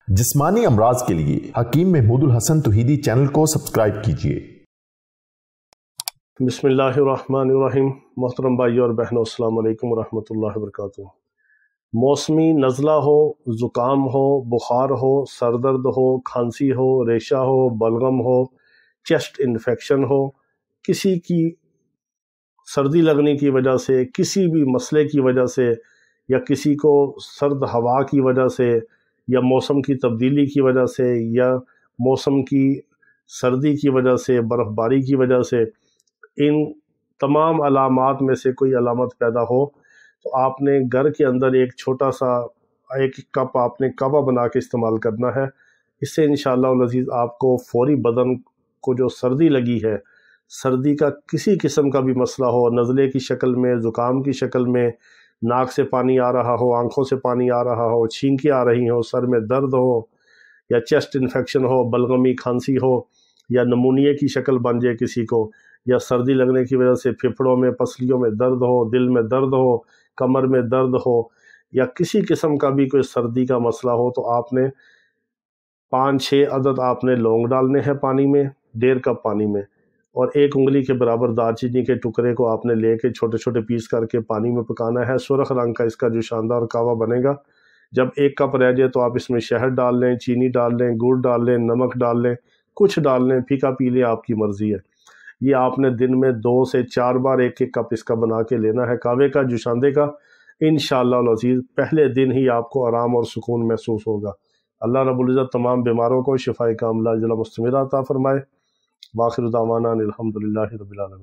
جسمانی امراض کے لیے حکیم محمود الحسن توحیدی چینل کو سبسکرائب کیجیے۔ بسم اللہ الرحمن الرحیم۔ محترم بھائیو اور بہنوں، السلام علیکم ورحمۃ اللہ وبرکاتہ۔ موسمی نزلہ ہو، زکام ہو، بخار ہو، سر درد ہو، کھانسی ہو، ریشہ ہو، بلغم ہو، چیسٹ انفیکشن ہو، کسی کی سردی لگنے کی وجہ سے، کسی بھی مسئلے کی وجہ سے، یا کسی کو سرد ہوا کی وجہ سے، یا موسم کی تبدیلی کی وجہ سے، یا موسم کی سردی کی وجہ سے، برف باری کی وجہ سے، ان تمام علامات میں سے کوئی علامت پیدا ہو تو آپ نے گھر کے اندر ایک چھوٹا سا ایک کپ آپ نے کعوہ بنا کے استعمال کرنا ہے۔ اس سے انشاءاللہ العزیز آپ کو فوری بدن کو جو سردی لگی ہے، سردی کا کسی قسم کا بھی مسئلہ ہو، نزلے کی شکل میں، زکام کی شکل میں، ناک سے پانی آ رہا ہو، آنکھوں سے پانی آ رہا ہو، چھینکیں آ رہی ہوں، سر میں درد ہو، یا چیسٹ انفیکشن ہو، بلغمی کھانسی ہو، یا نمونیے کی شکل بن جائے کسی کو، یا سردی لگنے کی وجہ سے پھپھڑوں میں، پسلیوں میں درد ہو، دل میں درد ہو، کمر میں درد ہو، یا کسی قسم کا بھی کوئی سردی کا مسئلہ ہو، تو آپ نے 5-6 عدد آپ نے لونگ ڈالنے ہیں پانی میں، 1.5 کپ پانی میں، اور 1 انگلی کے برابر دار چینی کے ٹکڑے کو آپ نے لے کے چھوٹے چھوٹے پیس کر کے پانی میں پکانا ہے۔ سرخ رنگ کا اس کا جو شاندار کعوہ بنے گا۔ جب 1 کپ رہ جائے تو آپ اس میں شہد ڈال لیں، چینی ڈال لیں، گڑ ڈال لیں، نمک ڈال لیں، کچھ ڈال لیں، پھیکا پی لیں، آپ کی مرضی ہے۔ یہ آپ نے دن میں 2 سے 4 بار 1 کپ اس کا بنا کے لینا ہے کعوے کا، جوشاندے کا۔ انشاءاللہ العزیز پہلے دن ہی آپ کو آرام اور سکون محسوس ہوگا۔ اللہ رب العزت تمام بیماروں کو شفائے کاملہ عاجلہ مستمرہ عطا فرمائے۔ وآخر دعوانا الحمدللہ رب العالمین۔